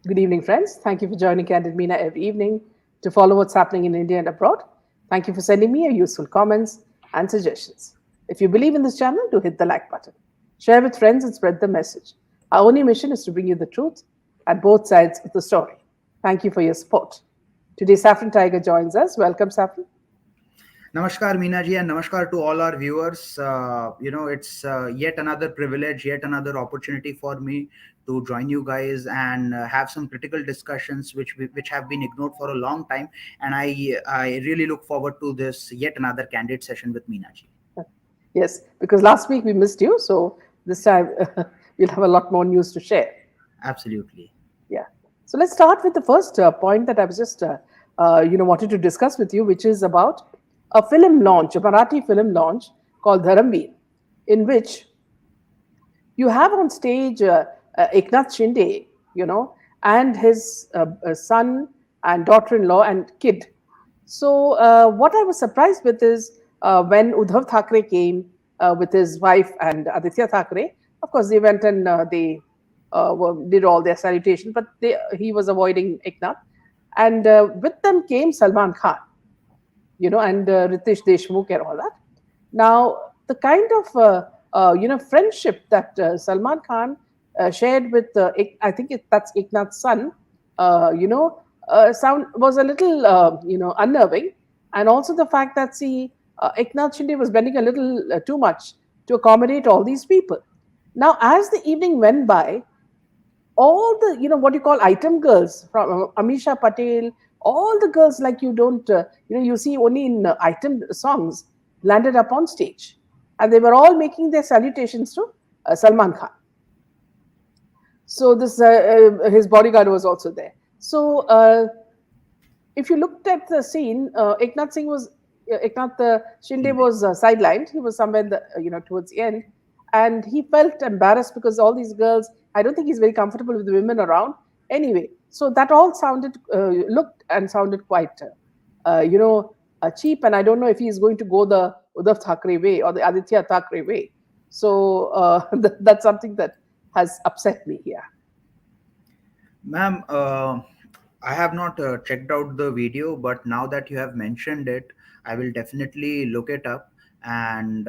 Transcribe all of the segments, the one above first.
Good evening, friends. Thank you for joining Candid Meena every evening to follow what's happening in India and abroad. Thank you for sending me your useful comments and suggestions. If you believe in this channel, do hit the like button. Share with friends and spread the message. Our only mission is to bring you the truth at both sides of the story. Thank you for your support. Today, Saffron Tiger joins us. Welcome, Saffron. Namaskar, Meena ji, and namaskar to all our viewers. It's yet another privilege, yet another opportunity for me to join you guys and have some critical discussions which have been ignored for a long time. And I really look forward to this yet another candid session with Meena ji. Yes, because last week we missed you, so this time we'll have a lot more news to share. Absolutely. Yeah. So let's start with the first point that I was just, wanted to discuss with you, which is about a film launch, a Marathi film launch called Dharamveer, in which you have on stage Eknath Shinde, and his son and daughter-in-law and kid. So what I was surprised with is when Uddhav Thackeray came with his wife and Aditya Thackeray. Of course, they went and they did all their salutation, but he was avoiding Eknath. And with them came Salman Khan, and Ritesh Deshmukh and all that. Now, the kind of friendship that Salman Khan shared with, I think that's Eknath's son, sound was a little, unnerving, and also the fact that Eknath Shinde was bending a little too much to accommodate all these people. Now, as the evening went by, all the what you call item girls from Amisha Patel, all the girls like you don't you see only in item songs landed up on stage, and they were all making their salutations to Salman Khan. So this his bodyguard was also there. So if you looked at the scene, Eknath Shinde Shinde. was sidelined. He was somewhere towards the end, and he felt embarrassed because all these girls. I don't think he's very comfortable with the women around. Anyway, so that all looked and sounded quite, cheap. And I don't know if he's going to go the Uddhav Thackeray way or the Aditya Thackeray way. So that's something that has upset me here. Ma'am, I have not checked out the video, but now that you have mentioned it, I will definitely look it up and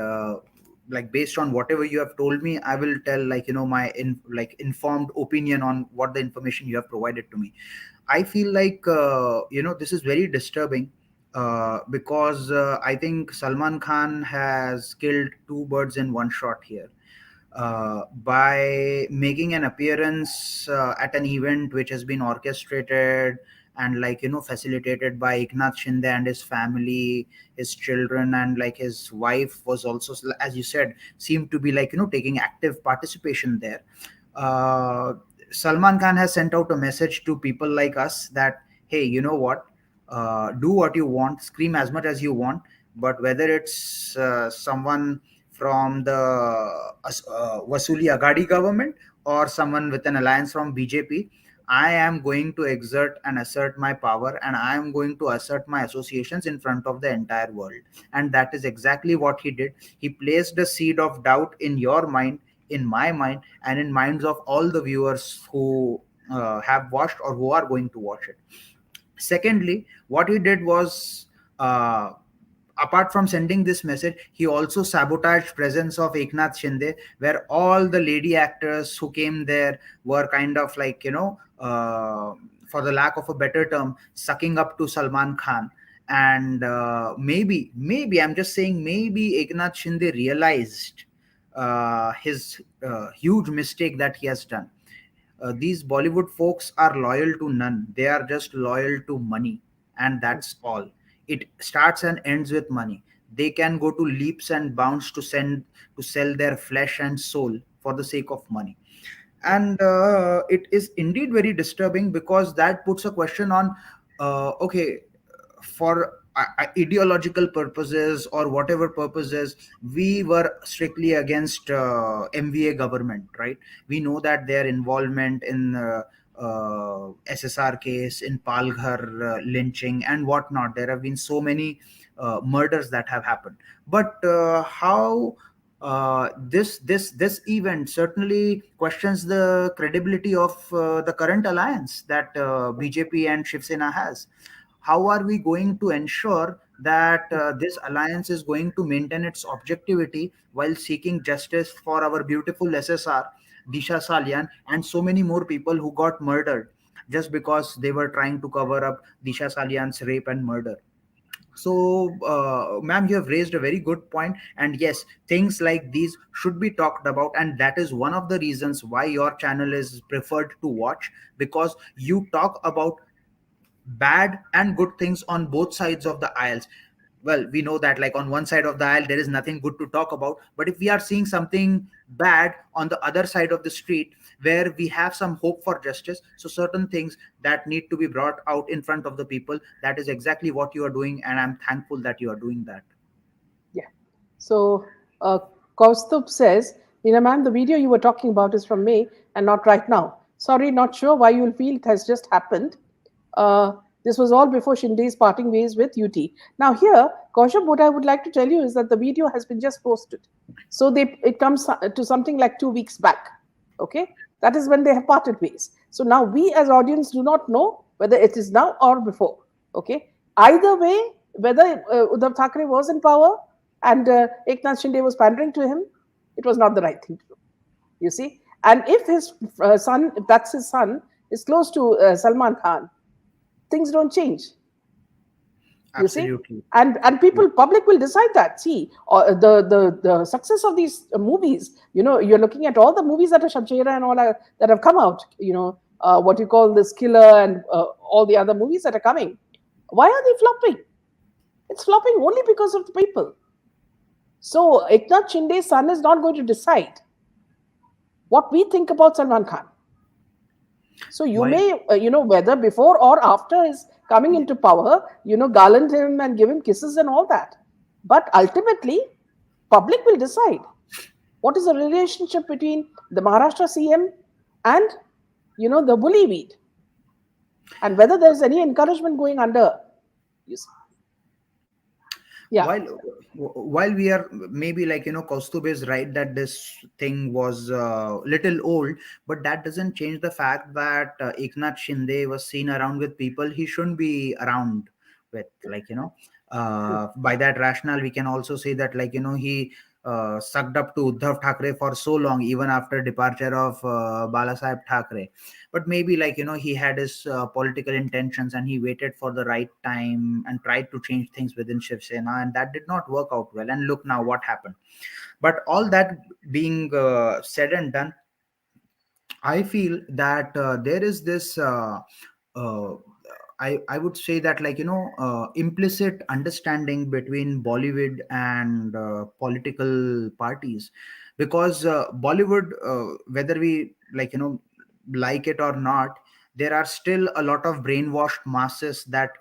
like based on whatever you have told me, I will tell my informed opinion on what the information you have provided to me. I feel like this is very disturbing because I think Salman Khan has killed two birds in one shot here by making an appearance at an event which has been orchestrated and facilitated by Eknath Shinde and his family, his children, and like his wife was also, as you said, seemed to be taking active participation there. uh, Salman Khan has sent out a message to people like us that, hey, you know what, do what you want, scream as much as you want, but whether it's someone from the Vasuli Agadi government or someone with an alliance from BJP, I am going to exert and assert my power, and I am going to assert my associations in front of the entire world. And that is exactly what he did. He placed a seed of doubt in your mind, in my mind, and in minds of all the viewers who have watched or who are going to watch it. Secondly, what he did was, apart from sending this message, he also sabotaged presence of Eknath Shinde, where all the lady actors who came there were kind of for the lack of a better term, sucking up to Salman Khan. And maybe I'm just saying, maybe Eknath Shinde realized his huge mistake that he has done. These Bollywood folks are loyal to none. They are just loyal to money, and that's all. It starts and ends with money. They can go to leaps and bounds to sell their flesh and soul for the sake of money. And it is indeed very disturbing because that puts a question on, okay, for ideological purposes or whatever purposes, we were strictly against MVA government, right? We know that their involvement in SSR case, in Palghar lynching and whatnot, there have been so many murders that have happened. But how this event certainly questions the credibility of the current alliance that BJP and Shiv Sena has. How are we going to ensure that this alliance is going to maintain its objectivity while seeking justice for our beautiful SSR, Disha Salyan, and so many more people who got murdered just because they were trying to cover up Disha Salyan's rape and murder? So, ma'am, you have raised a very good point, and yes, things like these should be talked about, and that is one of the reasons why your channel is preferred to watch, because you talk about bad and good things on both sides of the aisles. Well, we know that like on one side of the aisle there is nothing good to talk about, but if we are seeing something bad on the other side of the street where we have some hope for justice, so certain things that need to be brought out in front of the people, that is exactly what you are doing, and I'm thankful that you are doing that. Yeah. So Kaustubh says, Nina ma'am, the video you were talking about is from May and not right now. Sorry, not sure why you'll feel it has just happened. This was all before Shinde's parting ways with UT. Now here, Kaushab, what I would like to tell you is that the video has been just posted. So it comes to something like 2 weeks back. Okay, that is when they have parted ways. So now we as audience do not know whether it is now or before. Okay, either way, whether Uddhav Thackeray was in power and Eknath Shinde was pandering to him, it was not the right thing to do. You see, and if his son, if that's his son, is close to Salman Khan, things don't change. You see, Absolutely. and people, public will decide that. See, the success of these movies. You know, you're looking at all the movies that are Shamshera and all that have come out. You know, what you call this Killer and all the other movies that are coming. Why are they flopping? It's flopping only because of the people. So Eknath Shinde's son is not going to decide what we think about Salman Khan. So you While may, whether before or after his coming into power, garland him and give him kisses and all that. But ultimately, public will decide what is the relationship between the Maharashtra CM and, the bully weed, and whether there's any encouragement going under. You see. Yeah. while while we are maybe like Kaustubh is right that this thing was little old, but that doesn't change the fact that Eknath Shinde was seen around with people he shouldn't be around with, by that rationale we can also say that he sucked up to Uddhav Thackeray for so long, even after departure of Bala Saheb Thackeray. But maybe he had his political intentions and he waited for the right time and tried to change things within Shiv Sena, and that did not work out well, and look now what happened. But all that being said and done, I feel that there is this uh, I would say that implicit understanding between Bollywood and political parties, because Bollywood, whether we like it or not, there are still a lot of brainwashed masses that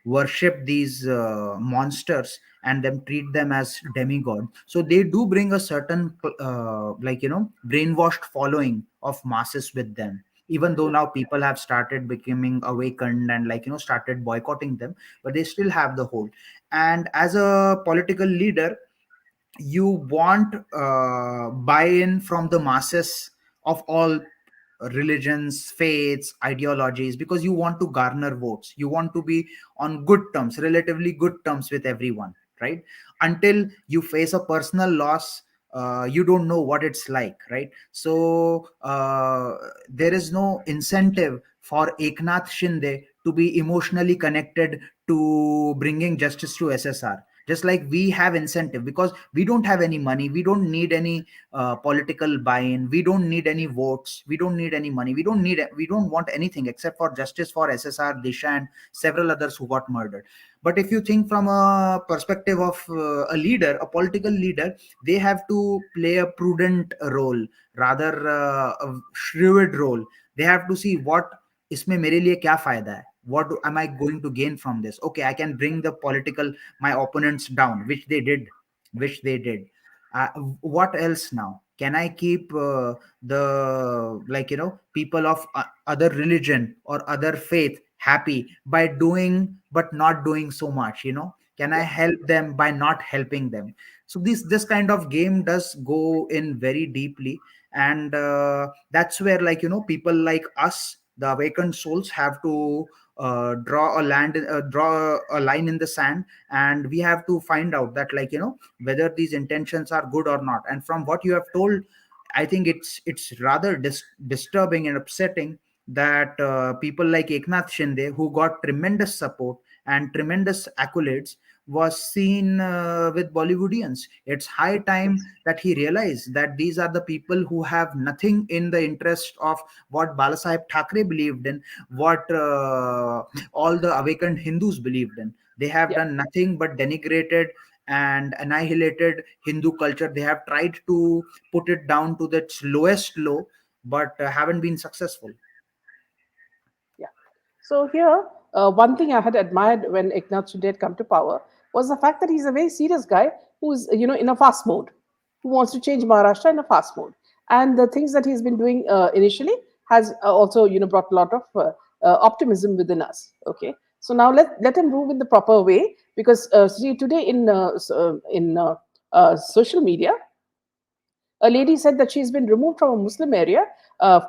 worship these monsters and then treat them as demigod. So they do bring a certain brainwashed following of masses with them, even though now people have started becoming awakened and started boycotting them, but they still have the hold. And as a political leader, you want buy-in from the masses of all religions, faiths, ideologies, because you want to garner votes. You want to be on good terms, relatively good terms with everyone, right? Until you face a personal loss, you don't know what it's like, right? So there is no incentive for Eknath Shinde to be emotionally connected to bringing justice to SSR. Just like we have incentive, because we don't have any money, we don't need any political buy-in, we don't need any votes, we don't need any money, we don't want anything except for justice for SSR, Disha, and several others who got murdered. But if you think from a perspective of a leader, a political leader, they have to play a prudent role, rather a shrewd role. They have to see what इसमें मेरे लिए क्या फायदा है, am I going to gain from this? Okay, I can bring the political my opponents down, which they did. uh, what else now? Can I keep the people of other religion or other faith happy by doing but not doing so much? Can I Yeah. help them by not helping them? So this kind of game does go in very deeply, and that's where, like, people like us, the awakened souls, have to draw a line in the sand, and we have to find out that, like, whether these intentions are good or not. And from what you have told, I think it's rather disturbing and upsetting that people like Eknath Shinde, who got tremendous support and tremendous accolades, was seen with Bollywoodians. It's high time Yes. that he realized that these are the people who have nothing in the interest of what Balasaheb Thackeray believed in, what all the awakened Hindus believed in. They have Yeah. done nothing but denigrated and annihilated Hindu culture. They have tried to put it down to its lowest low, but haven't been successful. Yeah. So here, one thing I had admired when Eknath Shinde had come to power was the fact that he's a very serious guy who's, in a fast mode, who wants to change Maharashtra in a fast mode. And the things that he's been doing initially has also, brought a lot of optimism within us. Okay. So now let him move in the proper way, because see, today in social media, a lady said that she's been removed from a Muslim area,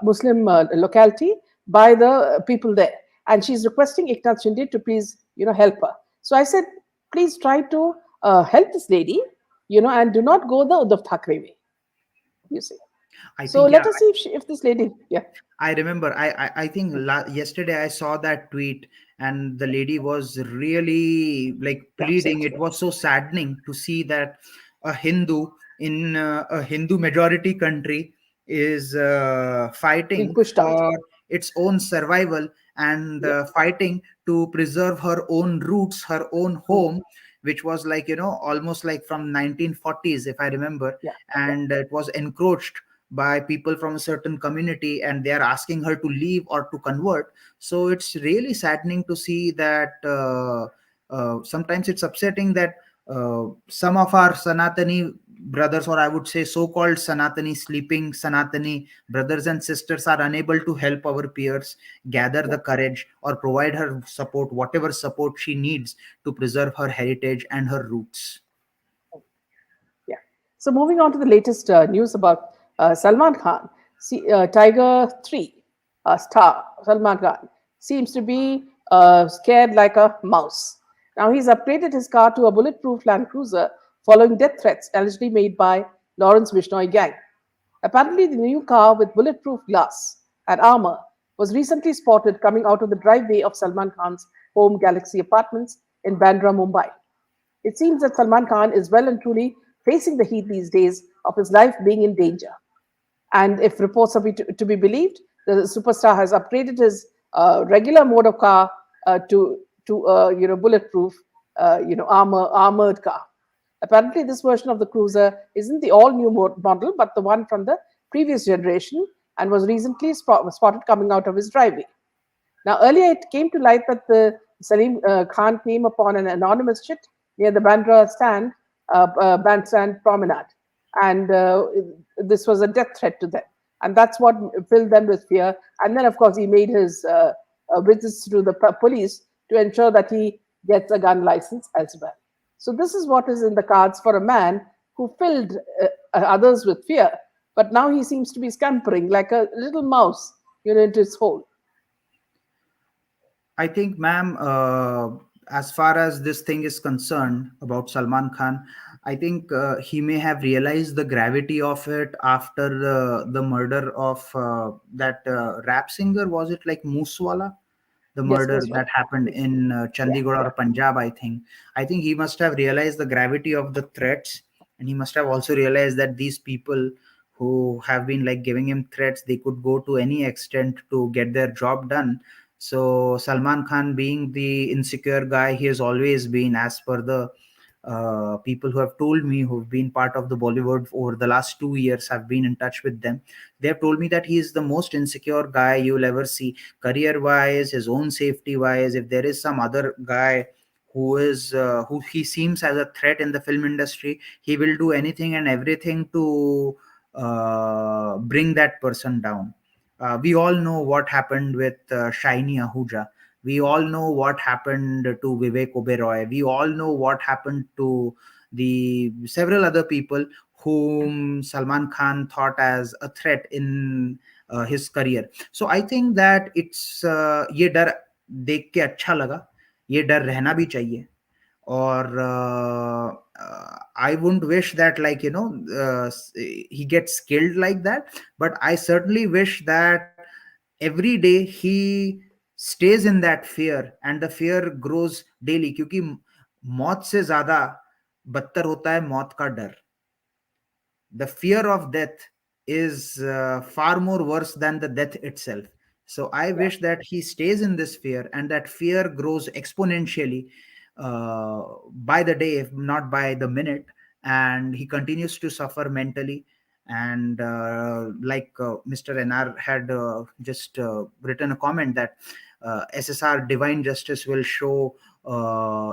Muslim locality, by the people there, and she's requesting Eknath Shinde to please, help her. So I said, please try to help this lady, and do not go the Uddhav Thackeray way. You see. I So think, yeah, let us see if this lady, yeah, I remember. I think yesterday I saw that tweet, and the lady was really like yeah, pleading. upset, It yeah, was so saddening to see that a Hindu in a Hindu majority country is being fighting pushed out. for its own survival, and Yeah, fighting to preserve her own roots, her own mm, home, which was like, almost like from 1940s, if I remember, yeah, yeah, and it was encroached by people from a certain community, and they are asking her to leave or to convert. So it's really saddening to see that sometimes it's upsetting that some of our Sanatani brothers, or I would say so-called Sanatani, sleeping Sanatani brothers and sisters, are unable to help our peers gather yeah, the courage or provide her support, whatever support she needs, to preserve her heritage and her roots. yeah. So moving on to the latest news about Salman Khan. See, Tiger 3 star Salman Khan seems to be scared like a mouse. Now he's upgraded his car to a bulletproof Land Cruiser following death threats allegedly made by Lawrence Vishnoi gang. Apparently, the new car with bulletproof glass and armor was recently spotted coming out of the driveway of Salman Khan's home Galaxy Apartments in Bandra, Mumbai. It seems that Salman Khan is well and truly facing the heat these days of his life being in danger. And if reports are to be believed, the superstar has upgraded his regular mode of car to bulletproof, armored car. Apparently, this version of the cruiser isn't the all-new model, but the one from the previous generation, and was recently spotted coming out of his driveway. Now, earlier it came to light that the Salim Khan came upon an anonymous chit near the Bandstand promenade, and this was a death threat to them, and that's what filled them with fear. And then, of course, he made his visits to the police to ensure that he gets a gun license as well. So this is what is in the cards for a man who filled others with fear, but now he seems to be scampering like a little mouse, into his hole. I think, ma'am, as far as this thing is concerned about Salman Khan, I think he may have realized the gravity of it after the murder of that rap singer. Was it like Moosewala? The Yes, murder most well. that happened Yes. in Yeah, Chandigarh yeah, or Punjab, I think. I think he must have realized the gravity of the threats, and he must have also realized that these people who have been like giving him threats, they could go to any extent to get their job done. So Salman Khan, being the insecure guy he has always been, as per the people who have told me, who've been part of the Bollywood over the last 2 years, have been in touch with them. They have told me that he is the most insecure guy you'll ever see, career wise, his own safety wise. If there is some other guy who he seems as a threat in the film industry, he will do anything and everything to bring that person down. We all know what happened with Shiny Ahuja. We all know what happened to Vivek Oberoi. We all know what happened to the several other people whom Salman Khan thought as a threat in his career. So I think that it's ये डर देख के अच्छा लगा, ये डर रहना भी चाहिए. Or I wouldn't wish that, like, he gets killed like that, but I certainly wish that every day he stays in that fear, and the fear grows daily, क्योंकि मौत से ज्यादा बदतर होता है मौत का डर. The fear of death is far more worse than the death itself. So I Yeah. wish that he stays in this fear, and that fear grows exponentially by the day, if not by the minute, and he continues to suffer mentally. And Mr. NR had just written a comment that SSR divine justice will show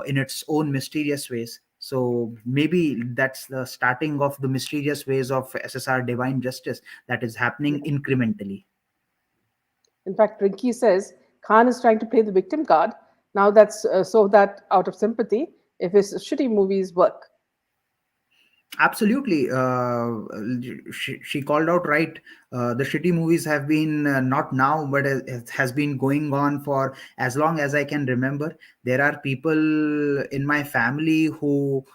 in its own mysterious ways. So maybe that's the starting of the mysterious ways of SSR divine justice that is happening Yeah. incrementally. In fact, Rinki says Khan is trying to play the victim card now, that's so that out of sympathy, if his shitty movies work. Absolutely. She called out right. The shitty movies have been not now, but it has been going on for as long as I can remember. There are people in my family who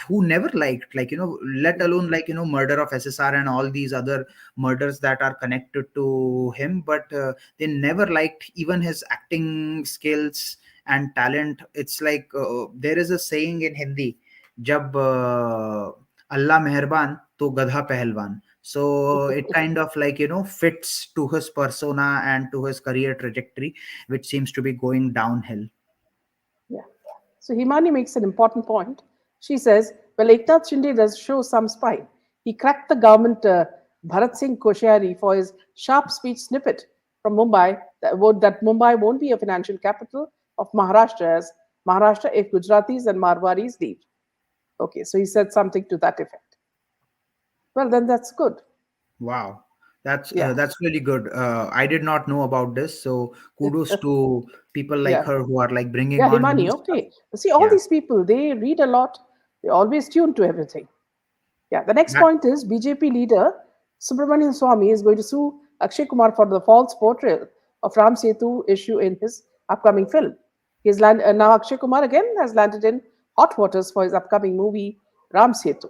never liked, like, let alone, like, murder of SSR and all these other murders that are connected to him, but they never liked even his acting skills and talent. It's like there is a saying in Hindi, जब Allah Meherban to Gadha Pehelwan. So it kind of, like, fits to his persona and to his career trajectory, which seems to be going downhill. Yeah. So Himani makes an important point. She says, well, Eknath Shinde does show some spine. He cracked the government Bharat Singh Koshyari for his sharp speech snippet from Mumbai that Mumbai won't be a financial capital of Maharashtra as Maharashtra if Gujaratis and Marwaris leave. Okay, so he said something to that effect. Well, then that's good. Wow, Yeah, that's really good. I did not know about this, so kudos to people like yeah. her who are, like, bringing Yeah, on Himani, new stuff. okay. See, all Yeah, these people, they read a lot. They always tune to everything. Yeah, the next that point is BJP leader Subramanian Swami is going to sue Akshay Kumar for the false portrayal of Ram Setu issue in his upcoming film. Now Akshay Kumar again has landed in hot waters for his upcoming movie Ram Setu.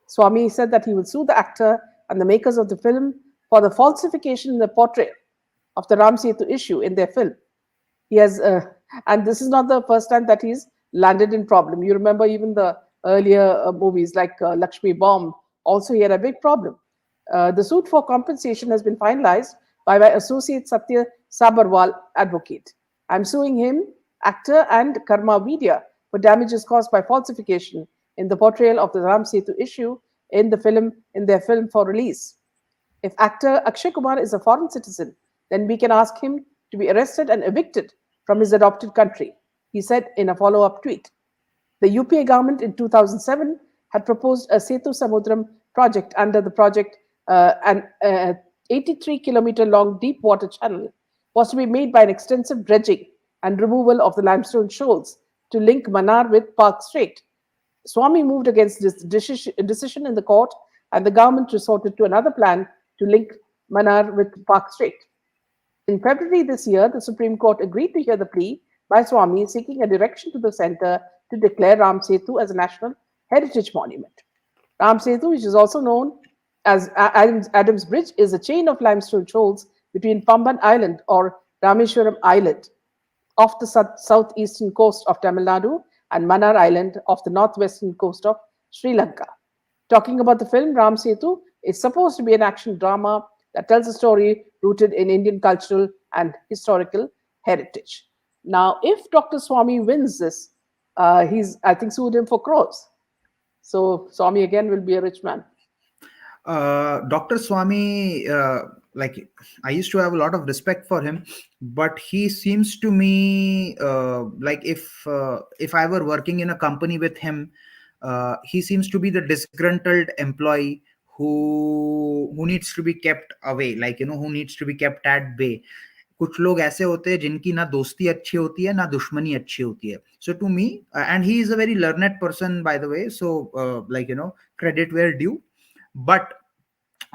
Swami said that he will sue the actor and the makers of the film for the falsification in the portrayal of the Ram Setu issue in their film. He has, and this is not the first time that he's landed in problem. You remember even the earlier movies like Lakshmi Bomb. Also, he had a big problem. The suit for compensation has been finalized by my associate Satya Sabarwal advocate. I'm suing him, actor, and Karma Vidya for damages caused by falsification in the portrayal of the Ram Setu issue in their film for release. If actor Akshay Kumar is a foreign citizen, then we can ask him to be arrested and evicted from his adopted country, he said in a follow up tweet. The UPA government in 2007 had proposed a Setu Samudram project. Under the project, an 83-kilometer long deep water channel was to be made by an extensive dredging and removal of the limestone shoals to link Manar with Park Strait. Swami moved against this decision in the court, and the government resorted to another plan to link Manar with Park Strait. In February this year, the Supreme Court agreed to hear the plea by Swami seeking a direction to the centre to declare Ram Setu as a national heritage monument. Ram Setu, which is also known as Adams Bridge, is a chain of limestone shoals between Pamban Island or Rameshwaram Island off the southeastern coast of Tamil Nadu and Manar Island off the northwestern coast of Sri Lanka. Talking about the film, Ram Setu is supposed to be an action drama that tells a story rooted in Indian cultural and historical heritage. Now, if Dr. Swami wins this, he's, I think, sued him for crores. So Swami again will be a rich man. Dr. Swami, like, I used to have a lot of respect for him, but he seems to me like, if I were working in a company with him, he seems to be the disgruntled employee who needs to be kept away, like, who needs to be kept at bay. कुछ लोग ऐसे होते हैं जिनकी ना दोस्ती अच्छी होती है ना दुश्मनी अच्छी होती है. So to me, and he is a very learned person, by the way, so credit where due. But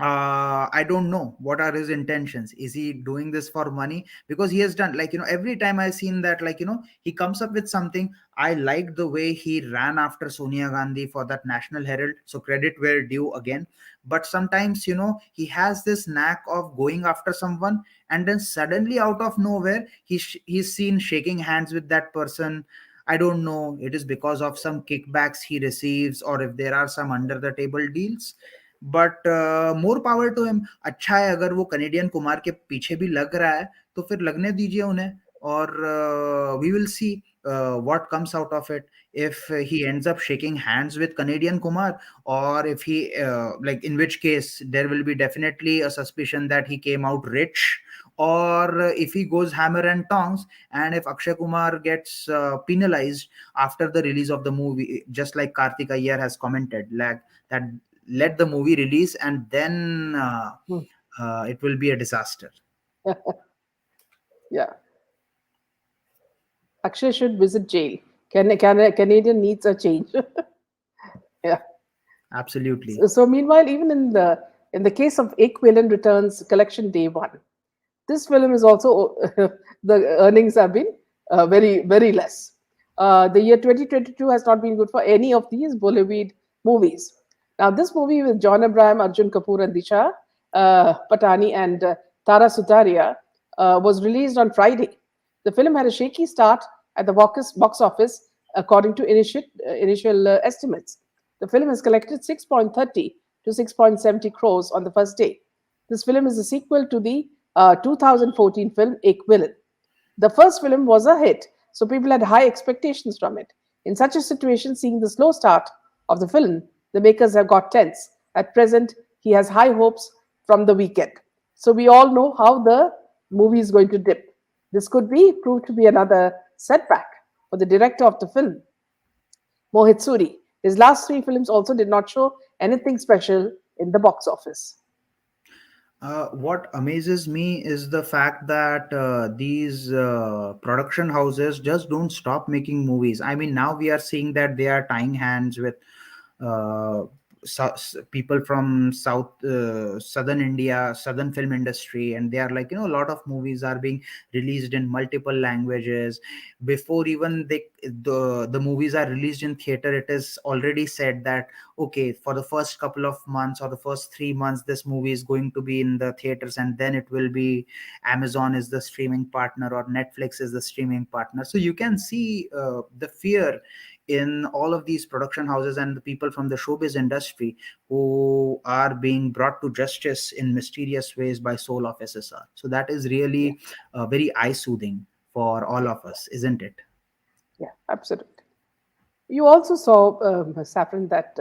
I don't know what are his intentions. Is he doing this for money? Because he has done, every time I've seen that, he comes up with something. I like the way he ran after Sonia Gandhi for that National Herald, so credit where due again. But sometimes, he has this knack of going after someone, and then suddenly out of nowhere he's seen shaking hands with that person. I don't know, it is because of some kickbacks he receives, or if there are some under the table deals. But more power to him. अच्छा है अगर वो Canadian Kumar के पीछे भी लग रहा है तो फिर लगने दीजिए उन्हें, और we will see what comes out of it. If he ends up shaking hands with Canadian Kumar, or if he in which case there will be definitely a suspicion that he came out rich, or if he goes hammer and tongs, and if Akshay Kumar gets penalized after the release of the movie, just like Kartik Iyer has commented, like that, let the movie release and then Hmm. it will be a disaster. Yeah. Akshay should visit jail. Canadian needs a change. Yeah. Absolutely. So meanwhile, even in the case of Ek Villain Returns Collection Day One, this film is also the earnings have been very very less. The year 2022 has not been good for any of these Bollywood movies. Now, this movie with John Abraham, Arjun Kapoor, and Disha Patani and Tara Sutaria was released on Friday. The film had a shaky start at the box office, according to initial estimates. The film has collected 6.30 to 6.70 crores on the first day. This film is a sequel to the 2014 film Ek Villain. The first film was a hit, so people had high expectations from it. In such a situation, seeing the slow start of the film, the makers have got tense. At present, he has high hopes from the weekend. So we all know how the movie is going to dip. This could be proved to be another setback for the director of the film, Mohit Suri. His last three films also did not show anything special in the box office. What amazes me is the fact that these production houses just don't stop making movies. I mean, now we are seeing that they are tying hands with uh, people from southern India, southern film industry, and they are like, a lot of movies are being released in multiple languages. Before even the movies are released in theater, it is already said that, okay, for the first couple of months or the first 3 months, this movie is going to be in the theaters, and then it will be Amazon is the streaming partner or Netflix is the streaming partner. So you can see the fear in all of these production houses and the people from the showbiz industry who are being brought to justice in mysterious ways by soul of SSR. So that is Yeah, really very eye soothing for all of us, isn't it? yeah, absolutely. You also saw, Saffron, that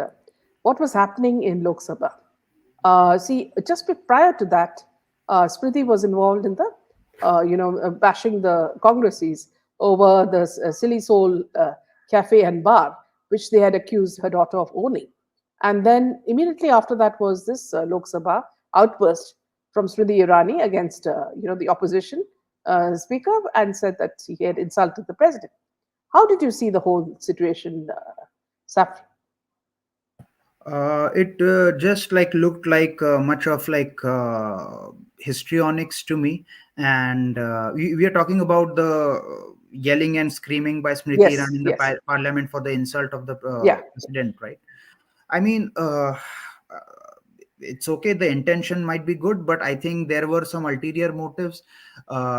what was happening in Lok Sabha. See, just prior to that, Smriti was involved in the, bashing the Congresses over the Silly Soul cafe and bar, which they had accused her daughter of owning. And then immediately after that was this Lok Sabha outburst from Smriti Irani against, the opposition speaker, and said that he had insulted the president. How did you see the whole situation, Saffron? It just like looked like much of like histrionics to me, and we are talking about the yelling and screaming by Smriti Iran Yes, in the yes, parliament for the insult of the yeah, president, right? I mean, it's okay. The intention might be good, but I think there were some ulterior motives.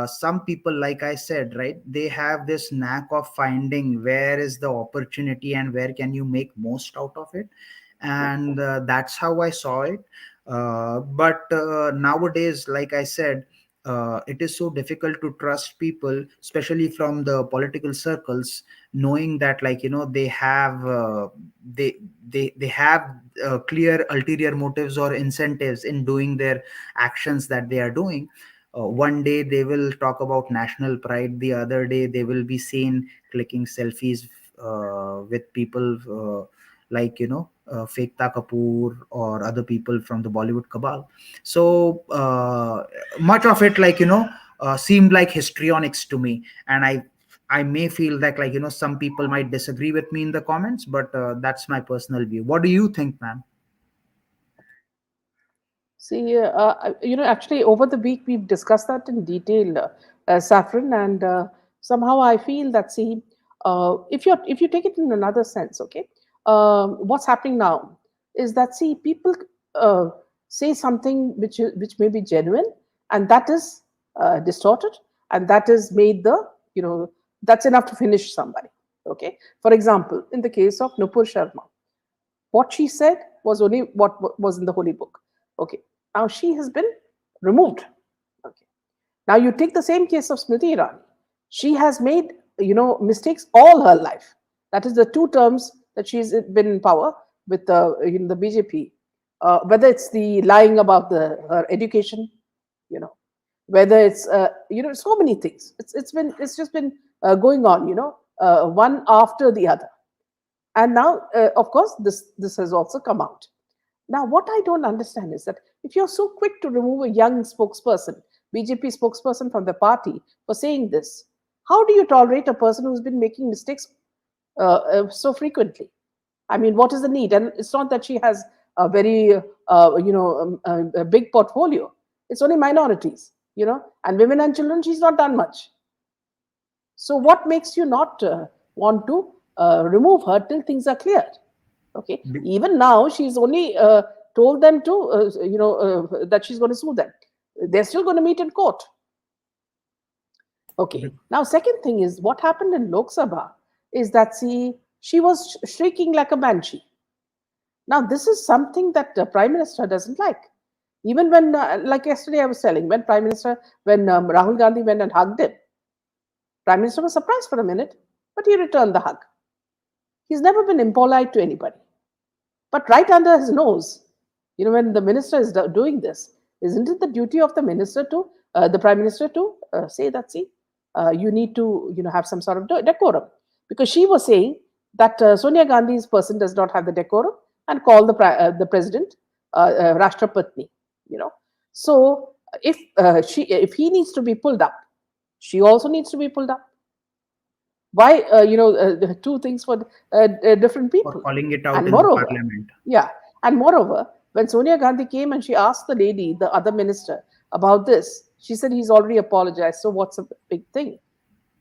Some people, like I said, right, they have this knack of finding where is the opportunity and where can you make most out of it, yeah, and that's how I saw it. But nowadays, like I said, it is so difficult to trust people, especially from the political circles, knowing that, they have they have clear ulterior motives or incentives in doing their actions that they are doing. One day they will talk about national pride, the other day they will be seen clicking selfies with people Fekta Kapoor or other people from the Bollywood cabal. So much of it, seemed like histrionics to me. And I may feel that, like, some people might disagree with me in the comments, but that's my personal view. What do you think, man? See, actually, over the week we've discussed that in detail, Saffron, and somehow I feel that, see, if you take it in another sense, okay, what's happening now is that, see, people uh, say something which may be genuine, and that is distorted, and that is made the, that's enough to finish somebody. Okay, for example, in the case of Nupur Sharma, what she said was only what was in the holy book. Okay. Now she has been removed. Okay. Now you take the same case of Smriti Irani. She has made, mistakes all her life. That is the 2 terms that she's been in power with the BJP. Whether it's the lying about her education, you know, whether it's so many things. It's just been going on, one after the other. And now, of course, this has also come out. Now, what I don't understand is that if you're so quick to remove a young spokesperson, BJP spokesperson from the party for saying this, how do you tolerate a person who's been making mistakes so frequently? I mean, what is the need? And it's not that she has a very, a big portfolio. It's only minorities, and women and children. She's not done much. So, what makes you not want to remove her till things are cleared? Okay. Be- Even now, she's only told them to, that she's going to sue them. They're still going to meet in court. Okay. be- Now, second thing is what happened in Lok Sabha is that, see, she was shrieking like a banshee. Now, this is something that the Prime Minister doesn't like. Even when, like yesterday, I was telling, when Rahul Gandhi went and hugged him, Prime Minister was surprised for a minute, but he returned the hug. He's never been impolite to anybody. But right under his nose, when the minister is doing this, isn't it the duty of the minister to, the prime minister to say that, see, you need to, have some sort of decorum? Because she was saying that Sonia Gandhi's person does not have the decorum and call the president Rashtrapatni, So if he needs to be pulled up, she also needs to be pulled up. Why, two things for different for people. calling it out And in the moreover, parliament. yeah, and moreover, when Sonia Gandhi came and she asked the lady, the other minister, about this, she said he's already apologized, so what's a big thing?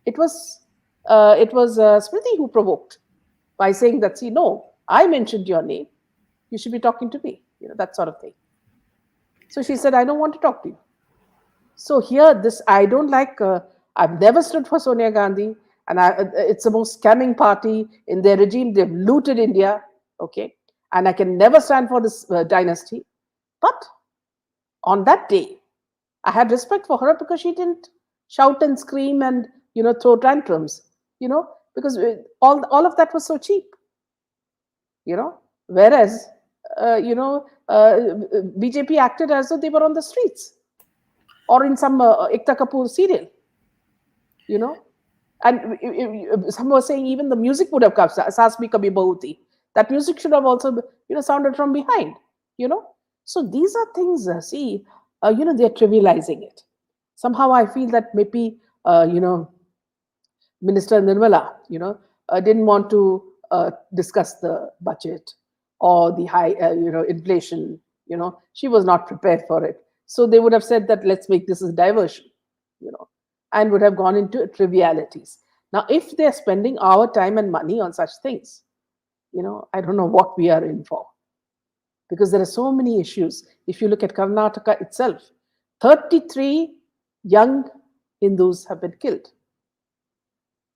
It was Smriti who provoked by saying that, see, no, I mentioned your name, you should be talking to me, that sort of thing. So she said, I don't want to talk to you. So here, this I don't like. I've never stood for Sonia Gandhi, and it's the most scamming party in their regime. They've looted India, okay, and I can never stand for this dynasty. But on that day, I had respect for her because she didn't shout and scream and throw tantrums, because all of that was so cheap, Whereas, BJP acted as though they were on the streets or in some Ekta Kapoor serial, you know. And some were saying even the music would have come, Saas Bhi Kabhi Bahu Thi. That music should have also, sounded from behind, you know. So these are things, see, they're trivializing it. Somehow I feel that maybe, Minister Nirmala, didn't want to discuss the budget or the high, inflation. She was not prepared for it. So they would have said that let's make this a diversion, you know, and would have gone into trivialities. Now, if they're spending our time and money on such things, I don't know what we are in for, because there are so many issues. If you look at Karnataka itself, 33 young Hindus have been killed.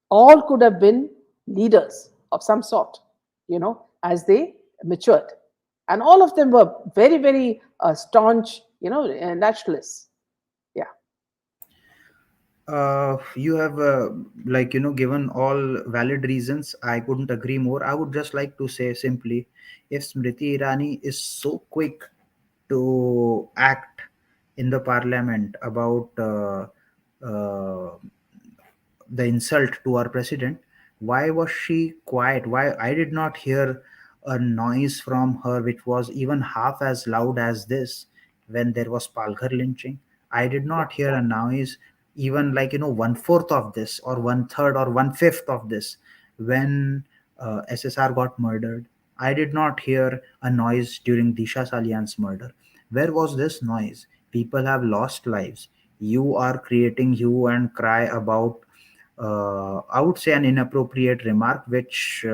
All could have been leaders of some sort, as they matured. And all of them were very, very staunch, nationalists. Yeah. You have given all valid reasons. I couldn't agree more. I would just like to say simply, if Smriti Irani is so quick to act in the parliament about uh, the insult to our president, why was she quiet? Why I did not hear a noise from her which was even half as loud as this when there was Palghar lynching? I did not hear a noise even like 1/4 of this or 1/3 or 1/5 of this. When SSR got murdered, I did not hear a noise during Disha Salian's murder. Where was this noise? People have lost lives. You are creating hue and cry about, I would say, an inappropriate remark, which,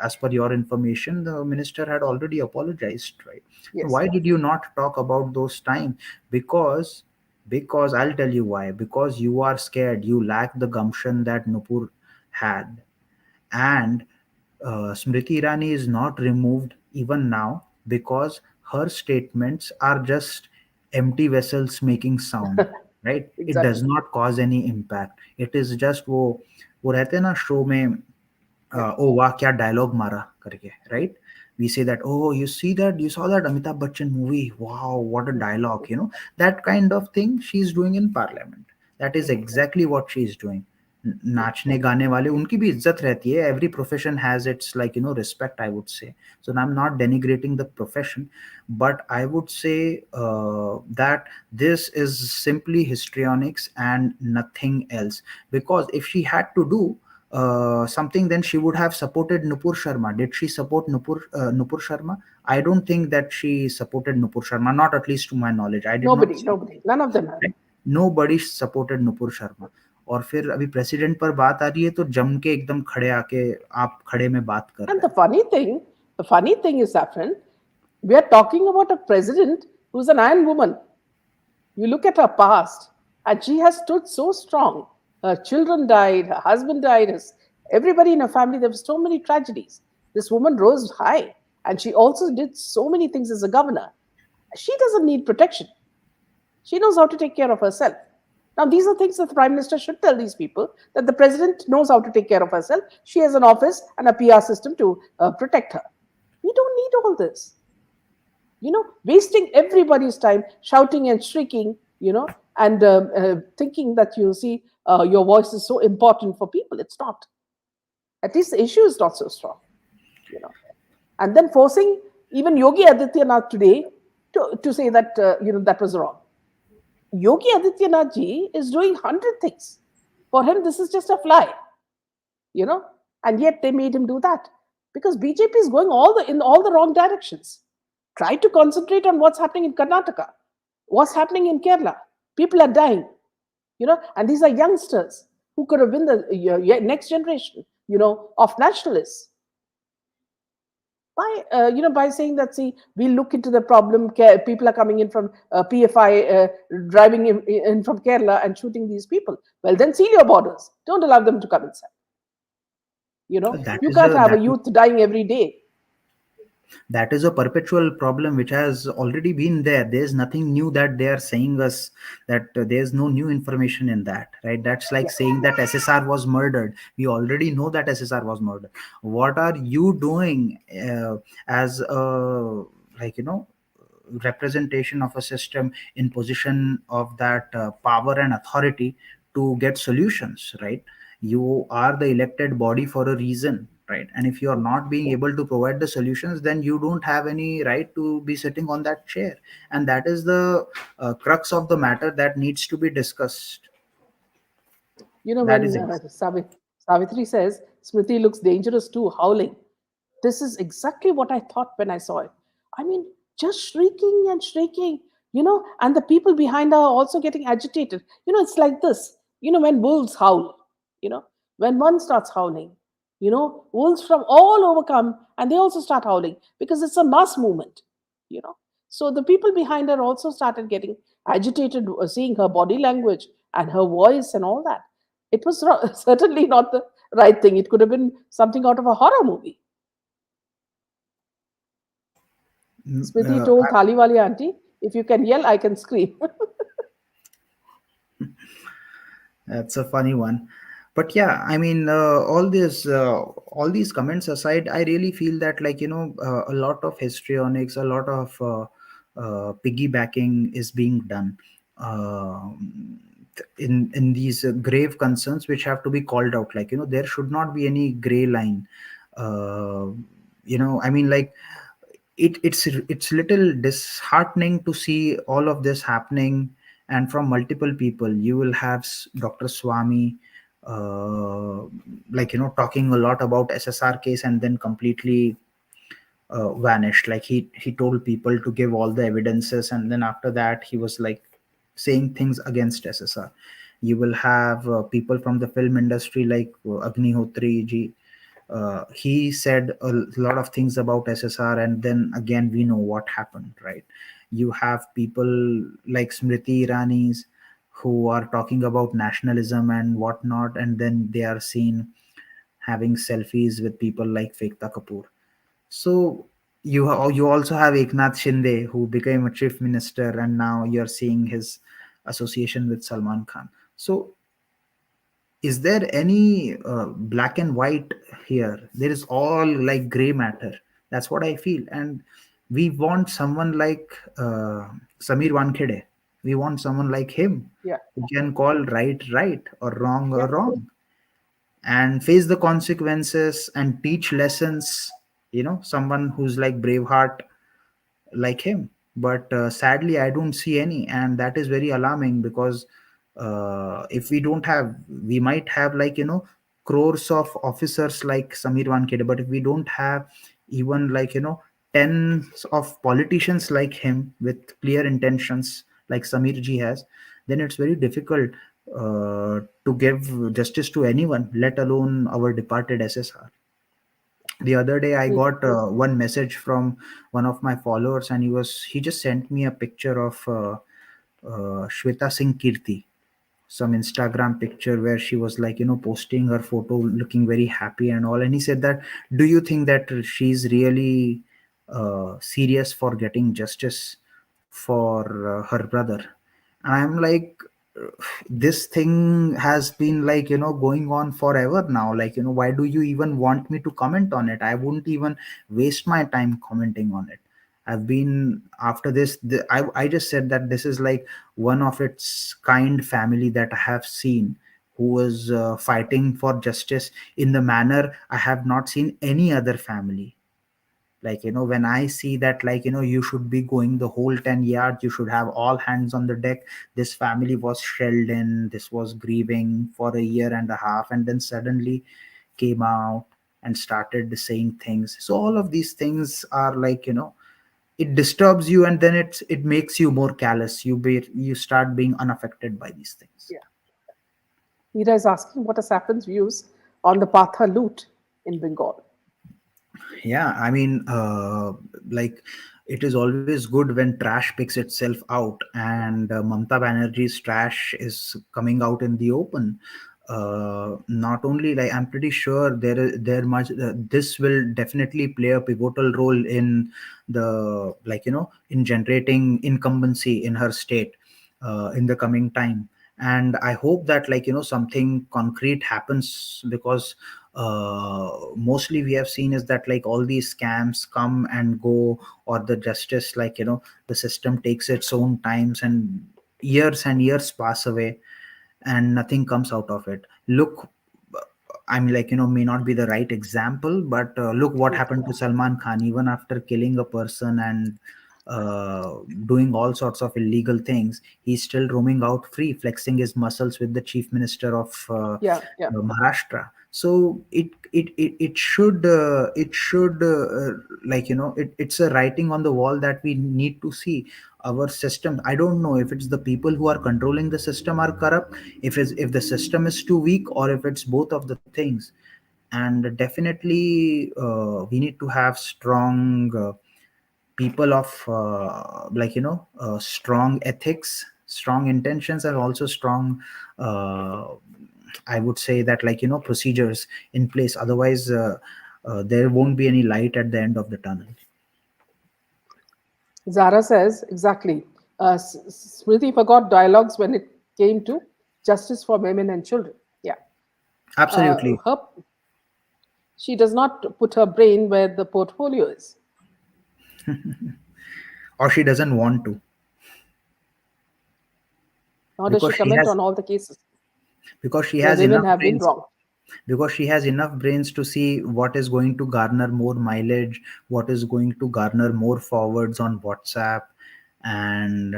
as per your information, the minister had already apologized, right? So Yes. why did you not talk about those times? Because because I'll tell you why. Because you are scared. You lack the gumption that Nupur had, and Smriti Irani is not removed even now because her statements are just empty vessels making sound, right? It Exactly. does not cause any impact. It is just वो रहते हैं ना show में, Yeah. ओ वाह क्या dialogue मारा करके, right? We say that, oh, you saw that Amitabh Bachchan movie, wow, what a dialogue, that kind of thing she's doing in parliament. That is exactly what she's doing. नाचने गाने वाले उनकी भी इज्जत रहती है. Every profession has its, like, respect, I would say. So I'm not denigrating the profession, but I would say that this is simply histrionics and nothing else. Because if she had to do something, then she would have supported Nupur Sharma. Did she support Nupur Sharma? I don't think that she supported Nupur Sharma, not at least to my knowledge. I did not Nobody, see. nobody. None of them have. Right? Nobody supported Nupur Sharma. और फिर अभी president पर बात आ रही है तो जम के एकदम खड़े आके आप खड़े में बात कर And रहे हैं. the funny thing is, Saffron, we are talking about a president who's an iron woman. You look at her past, and she has stood so strong. Her children died, her husband died, everybody in her family, there were so many tragedies. This woman rose high, and she also did so many things as a governor. She doesn't need protection. She knows how to take care of herself. Now, these are things that the Prime Minister should tell these people, that the President knows how to take care of herself. She has an office and a PR system to protect her. We don't need all this. Wasting everybody's time shouting and shrieking, and thinking that your voice is so important for people. It's not. At least the issue is not so strong, you know. And then forcing even Yogi Adityanath today to say that that was wrong. Yogi Adityanath ji is doing 100 things. For him, this is just a fly, you know, and yet they made him do that because BJP is going in all the wrong directions. Try to concentrate on what's happening in Karnataka, what's happening in Kerala. People are dying, and these are youngsters who could have been the next generation, of nationalists. By saying that, see, we'll look into the problem. People are coming in from PFI, driving in from Kerala and shooting these people. Well, then seal your borders. Don't allow them to come inside. That You is can't a have a that is youth dying every day. that is a perpetual problem which has already been there. There's nothing new that they are saying us, that there's no new information in that, right? That's like Yeah. saying that SSR was murdered. We already know that SSR was murdered. What are you doing as a, like, representation of a system in position of that power and authority to get solutions, right? You are the elected body for a reason, right? And if you are not being able to provide the solutions, then you don't have any right to be sitting on that chair. And that is the crux of the matter that needs to be discussed. That When is ex- Savitri says, Smriti looks dangerous too, howling. This is exactly what I thought when I saw it. I mean, just shrieking and shrieking, and the people behind her are also getting agitated. It's like this, when wolves howl, you know, when one starts howling, wolves from all over come and they also start howling because it's a mass movement, you know. So the people behind her also started getting agitated, seeing her body language and her voice and all that. It was certainly not the right thing. It could have been something out of a horror movie. Mm, Smriti told Thaliwali auntie, if you can yell, I can scream. that's a funny one. But yeah, I mean, all these comments aside, I really feel that, like, a lot of histrionics, a lot of piggybacking is being done in these grave concerns which have to be called out. Like, there should not be any gray line. uh, I mean, like, it's little disheartening to see all of this happening, and from multiple people. You will have Dr. Swami, uh, talking a lot about SSR case, and then completely vanished. Like he told people to give all the evidences, and then after that he was like saying things against SSR. You will have people from the film industry like Agnihotri ji. He said a lot of things about SSR, and then again we know what happened, right? You have people like Smriti Iranis who are talking about nationalism and whatnot, and then they are seen having selfies with people like Fekta Kapoor. So you also have Eknath Shinde, who became a chief minister, and now you're seeing his association with Salman Khan. So is there any black and white here? There is all like gray matter. That's what I feel. And we want someone like Samir Wankhede. We want someone like him Yeah, who can call right right or yeah. wrong, and face the consequences and teach lessons. Someone who's like Braveheart like him. But sadly I don't see any, and that is very alarming, because if we don't have, we might have like crores of officers like Samir Wankede, but if we don't have even like tens of politicians like him with clear intentions like Samir ji has, then it's very difficult to give justice to anyone, let alone our departed SSR. The other day I Mm. got one message from one of my followers, and he just sent me a picture of Shweta Singh Kirti, some Instagram picture where she was like posting her photo looking very happy and all, and he said that, do you think that she's really serious for getting justice for her brother? And I'm like, this thing has been like going on forever now. Like why do you even want me to comment on it? I wouldn't even waste my time commenting on it. I've been after this, I just said that this is like one of its kind family that I have seen, who was fighting for justice in the manner I have not seen any other family. Like when I see that, like you should be going the whole 10 yards, you should have all hands on the deck. This family was shelled in, this was grieving for a year and a half, and then suddenly came out and started saying things. So all of these things are like it disturbs you, and then it makes you more callous. You start being unaffected by these things. Yeah. Mira is asking what are Saffron's views on the Patha loot in Bengal. Yeah, I mean, like it is always good when trash picks itself out, and Mamta Banerjee's trash is coming out in the open. Not only, like, I'm pretty sure there much this will definitely play a pivotal role in the, like in generating incumbency in her state in the coming time. And I hope that, like something concrete happens, because mostly we have seen is that like all these scams come and go, or the justice, like the system takes its own times, and years pass away, and nothing comes out of it. Look, I'm like may not be the right example, but look what Mm. happened to Salman Khan. Even after killing a person and doing all sorts of illegal things, he's still roaming out free, flexing his muscles with the chief minister of Yeah, yeah. Maharashtra. So it should like it's a writing on the wall that we need to see. Our system, I don't know if it's the people who are controlling the system are corrupt, if the system is too weak, or if it's both of the things. And definitely we need to have strong people of strong ethics, strong intentions, and also strong uh, I would say that, like procedures in place. Otherwise there won't be any light at the end of the tunnel. Zara says, exactly. Smriti forgot dialogues when it came to justice for women and children. Yeah. Absolutely. Her, she does not put her brain where the portfolio is, Or she doesn't want to, nor does because she she comment has on all the cases because she where has women enough have been brains wrong. because she has enough brains to see what is going to garner more mileage, what is going to garner more forwards on WhatsApp, and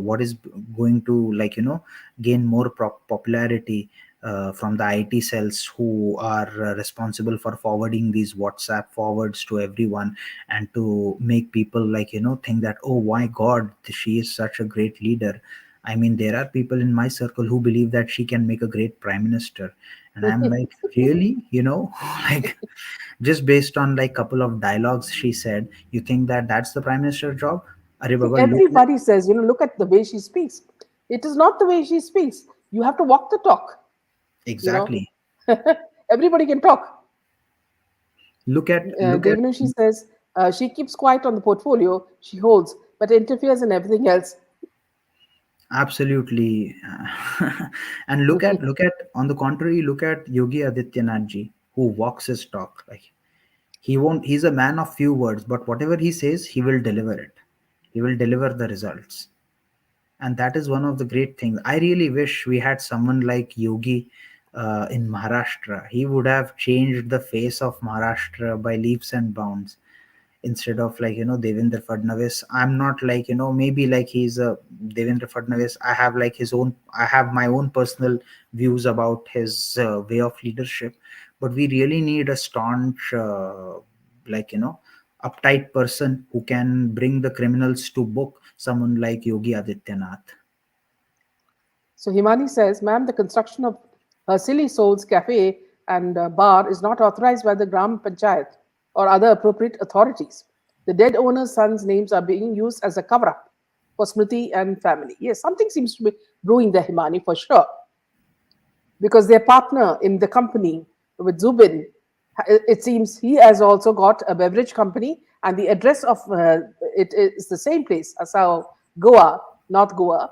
what is going to, gain more popularity from the IT cells who are responsible for forwarding these WhatsApp forwards to everyone, and to make people, think that, oh my God, she is such a great leader. I mean, there are people in my circle who believe that she can make a great prime minister, and I'm like, really, like, just based on like couple of dialogues she said, you think that that's the prime minister job? Arey See, baba, look. everybody says, look at the way she speaks. It is not the way she speaks. You have to walk the talk, you know. Exactly. Everybody can talk. Look at She says she keeps quiet on the portfolio she holds, but interferes in everything else. Absolutely. And look at on the contrary, look at Yogi Adityanath ji, who walks his talk. Like, he's a man of few words, but whatever he says, he will deliver it. He will deliver the results. And that is one of the great things. I really wish we had someone like Yogi in Maharashtra. He would have changed the face of Maharashtra by leaps and bounds, instead of Devendra Fadnavis. I'm not like, maybe like he's a Devendra Fadnavis. I have my own personal views about his way of leadership, but we really need a staunch, like, uptight person who can bring the criminals to book, someone like Yogi Adityanath. So Himani says, ma'am, the construction of Silly Souls Cafe and bar is not authorized by the Gram Panchayat or other appropriate authorities. The dead owner's sons' names are being used as a cover up for Smriti and family. Yes, something seems to be brewing there, Himani, for sure, because their partner in the company with Zubin, it seems he has also got a beverage company, and the address of it is the same place as how Goa, North Goa,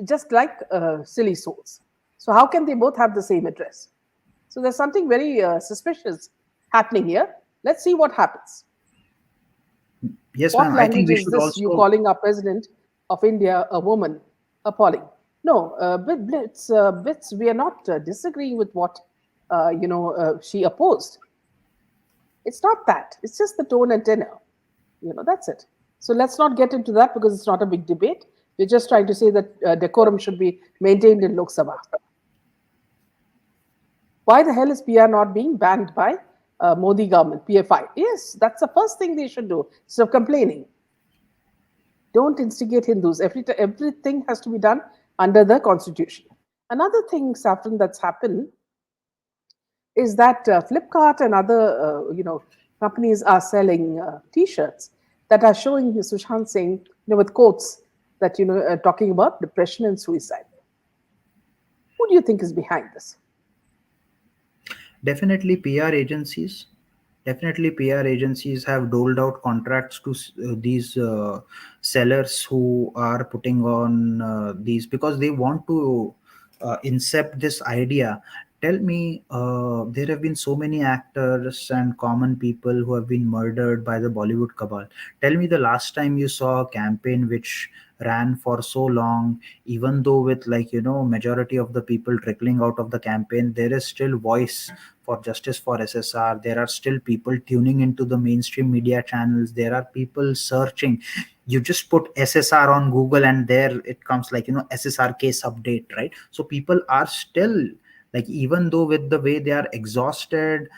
just like Silly Souls. So how can they both have the same address? So there's something very suspicious happening here. Let's see what happens. Yes, What ma'am. I think language we is should this? You also. calling our president of India a woman? Appalling. No, Bits, we are not disagreeing with what she opposed. It's not that. It's just the tone and tenor. That's it. So let's not get into that because it's not a big debate. We're just trying to say that decorum should be maintained in Lok Sabha. Why the hell is PR not being banned by Modi government, PFI? Yes, that's the first thing they should do. Instead of complaining, don't instigate Hindus. Everything has to be done under the constitution. Another thing, Saffron, that's happened is that Flipkart and other companies are selling T-shirts that are showing Sushant Singh with quotes that talking about depression and suicide. Who do you think is behind this? Definitely PR agencies. Definitely PR agencies have doled out contracts to these sellers who are putting on these, because they want to incept this idea. Tell me, there have been so many actors and common people who have been murdered by the Bollywood cabal. Tell me the last time you saw a campaign which ran for so long, even though with, majority of the people trickling out of the campaign, there is still voice for justice for SSR. There are still people tuning into the mainstream media channels. There are people searching. You just put SSR on Google and there it comes, SSR case update, right? So people are still, like, even though with the way they are exhausted,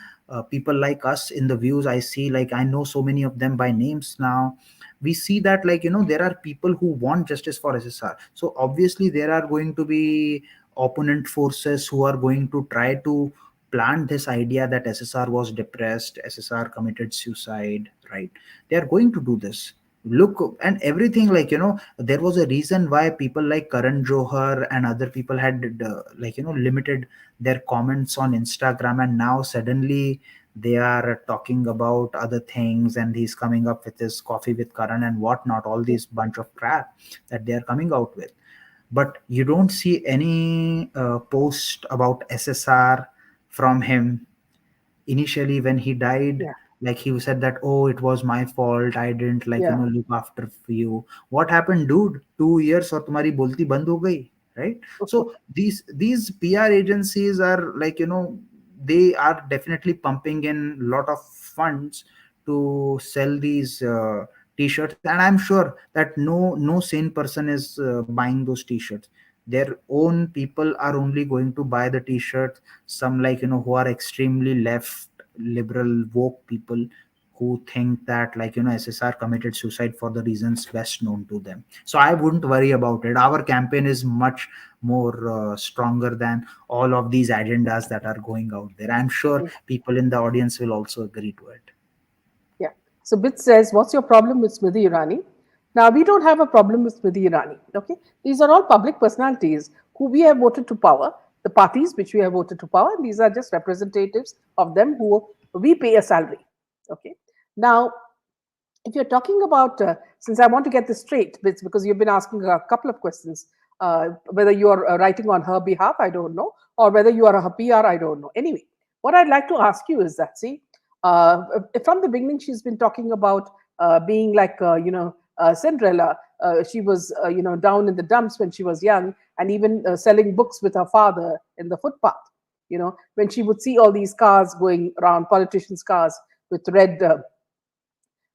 people like us in the views I see, like, I know so many of them by names now. We see that, there are people who want justice for SSR. So obviously there are going to be opponent forces who are going to try to plant this idea that SSR was depressed, SSR committed suicide, right? They are going to do this. Look, and everything, there was a reason why people like Karan Johar and other people had, limited their comments on Instagram, and now suddenly they are talking about other things, and he's coming up with his coffee with Karan and whatnot, all these bunch of crap that they are coming out with. But you don't see any post about SSR from him. Initially when he died, Yeah, like, he said that, oh, it was my fault, I didn't, yeah. look after you. What happened, dude? 2 years और तुम्हारी बोलती बंद हो गई, right? So these PR agencies are, they are definitely pumping in lot of funds to sell these t-shirts, and I'm sure that no sane person is buying those t-shirts. Their own people are only going to buy the t-shirts, some like who are extremely left, liberal, woke people, who think that SSR committed suicide for the reasons best known to them. So I wouldn't worry about it. Our campaign is much more stronger than all of these agendas that are going out there. I'm sure Mm. people in the audience will also agree to it. Yeah. So Bit says, what's your problem with Smriti Irani? Now, we don't have a problem with Smriti Irani. Okay. These are all public personalities who we have voted to power, the parties which we have voted to power. And these are just representatives of them who we pay a salary. Okay. Now, if you're talking about, since I want to get this straight, Bits, because you've been asking a couple of questions, whether you are writing on her behalf, I don't know, or whether you are her PR, I don't know. Anyway, what I'd like to ask you is that, see, uh, from the beginning, she's been talking about being like, Cinderella. She was, down in the dumps when she was young, and even selling books with her father in the footpath. When she would see all these cars going around, politicians' cars with red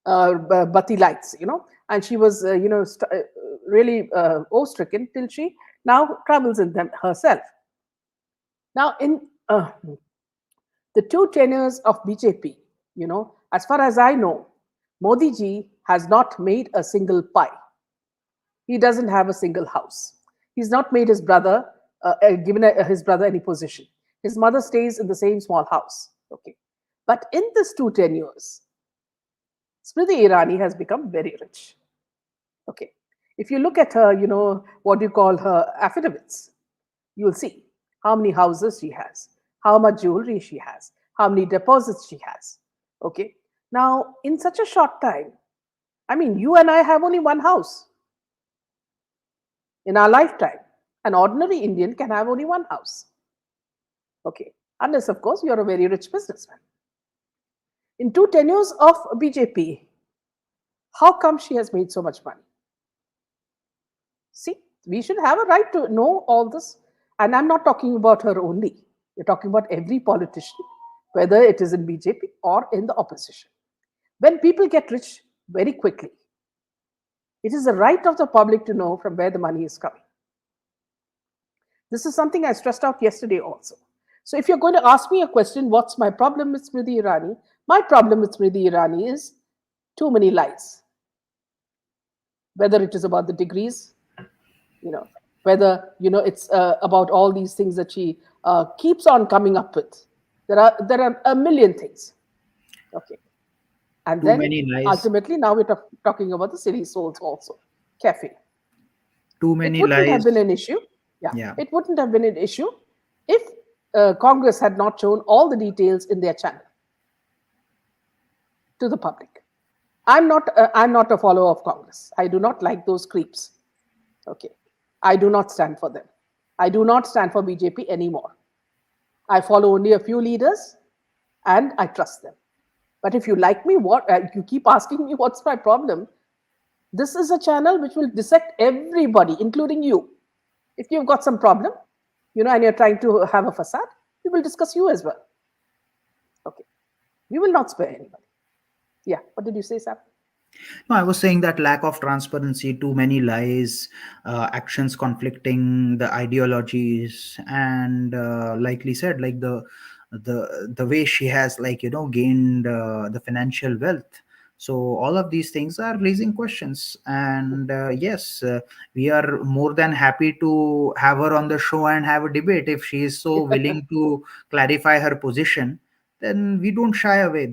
bati lights, and she was, really awe-stricken till she now travels in them herself. Now, in the two tenures of BJP, as far as I know, Modi ji has not made a single pie. He doesn't have a single house. He's not made his brother, given his brother any position. His mother stays in the same small house. Okay. But in this two tenures, Smriti Irani has become very rich. Okay. If you look at her, what do you call her affidavits, you'll see how many houses she has, how much jewelry she has, how many deposits she has. Okay. Now, in such a short time, I mean, you and I have only one house in our lifetime. An ordinary Indian can have only one house. Okay. Unless, of course, you're a very rich businessman. In two tenures of BJP, how come she has made so much money? See, we should have a right to know all this. And I'm not talking about her only. We're talking about every politician, whether it is in BJP or in the opposition. When people get rich very quickly, it is the right of the public to know from where the money is coming. This is something I stressed out yesterday also. So if you're going to ask me a question, what's my problem with Smriti Irani? My problem with Smriti Irani is too many lies. Whether it is about the degrees, whether it's about all these things that she keeps on coming up with. There are a million things. Okay. And Too then many lies. ultimately now we're talking about the city souls also. Cafe. Too It many wouldn't have been lies. an issue. Yeah, Yeah. it wouldn't have been an issue if Congress had not shown all the details in their channel to the public. I'm not a follower of Congress. I do not like those creeps. Okay. I do not stand for them. I do not stand for BJP anymore. I follow only a few leaders and I trust them. But if you like me, what you keep asking me what's my problem, this is a channel which will dissect everybody, including you. If you've got some problem, and you're trying to have a facade, we will discuss you as well. Okay. We will not spare anybody. Yeah. What did you say, Sam? No, I was saying that lack of transparency, too many lies, actions conflicting the ideologies, and likely said, like the way she has gained the financial wealth. So all of these things are raising questions, and yes, we are more than happy to have her on the show and have a debate if she is so willing to clarify her position. Then we don't shy away.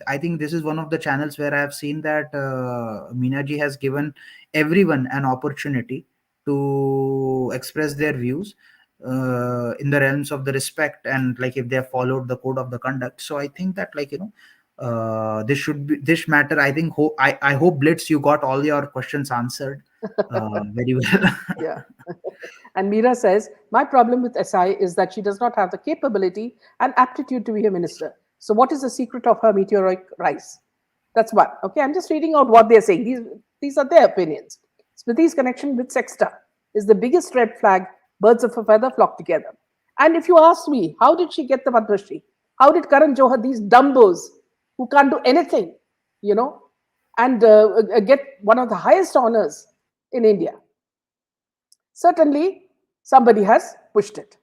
I think this is one of the channels where I have seen that Meenaji has given everyone an opportunity to express their views in the realms of the respect, and like if they have followed the code of the conduct. So I think that this should be this matter. I think I hope, Blitz, you got all your questions answered very well. Yeah. And Meera says, my problem with SI is that she does not have the capability and aptitude to be a minister. So what is the secret of her meteoric rise? That's one. Okay, I'm just reading out what they're saying. These are their opinions. Smriti's connection with Sexta is the biggest red flag. Birds of a feather flock together. And if you ask me, how did she get the Padma Shri? How did Karan Johar, these dumbos who can't do anything, and get one of the highest honors in India. Certainly, somebody has pushed it.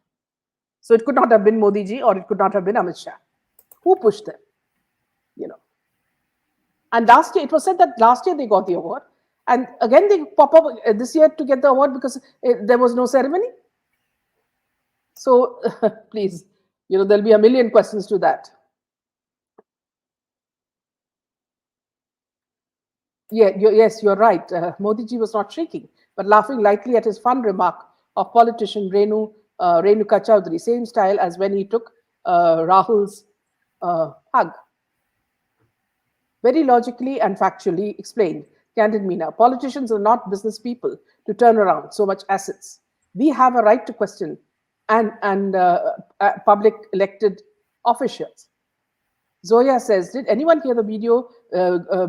So it could not have been Modi ji or it could not have been Amit Shah. Who pushed them? You know. And last year, it was said that last year they got the award. And again, they pop up this year to get the award because there was no ceremony. So please, there'll be a million questions to that. Yes, you're right. Modi ji was not shaking, but laughing lightly at his fun remark of politician Renuka Chaudhary, same style as when he took Rahul's hug. Very logically and factually explained, Candid Meena, politicians are not business people to turn around so much assets. We have a right to question and public elected officials. Zoya says, did anyone hear the video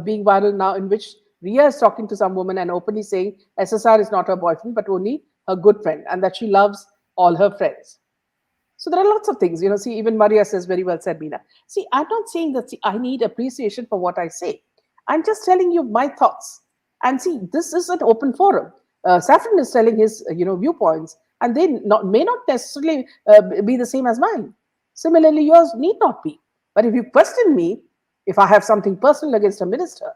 being viral now in which Ria is talking to some woman and openly saying SSR is not her boyfriend but only her good friend and that she loves all her friends? So there are lots of things, see, even Maria says, very well said, Meena. See, I'm not saying that I need appreciation for what I say. I'm just telling you my thoughts. And see, this is an open forum. Saffron is telling his, viewpoints, and they may not necessarily be the same as mine. Similarly, yours need not be. But if you question me, if I have something personal against a minister,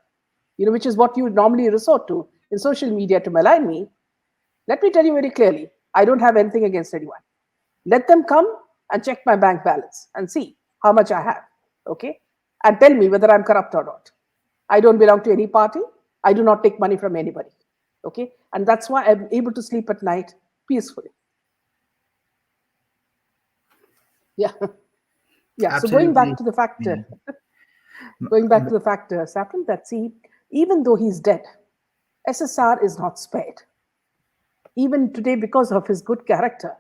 which is what you would normally resort to in social media to malign me, let me tell you very clearly, I don't have anything against anyone. Let them come and check my bank balance and see how much I have, okay? And tell me whether I'm corrupt or not. I don't belong to any party. I do not take money from anybody, okay? And that's why I'm able to sleep at night peacefully. Yeah. Yeah, so going back to the fact, Saffron, that see, even though he's dead, SSR is not spared. Even today, because of his good character,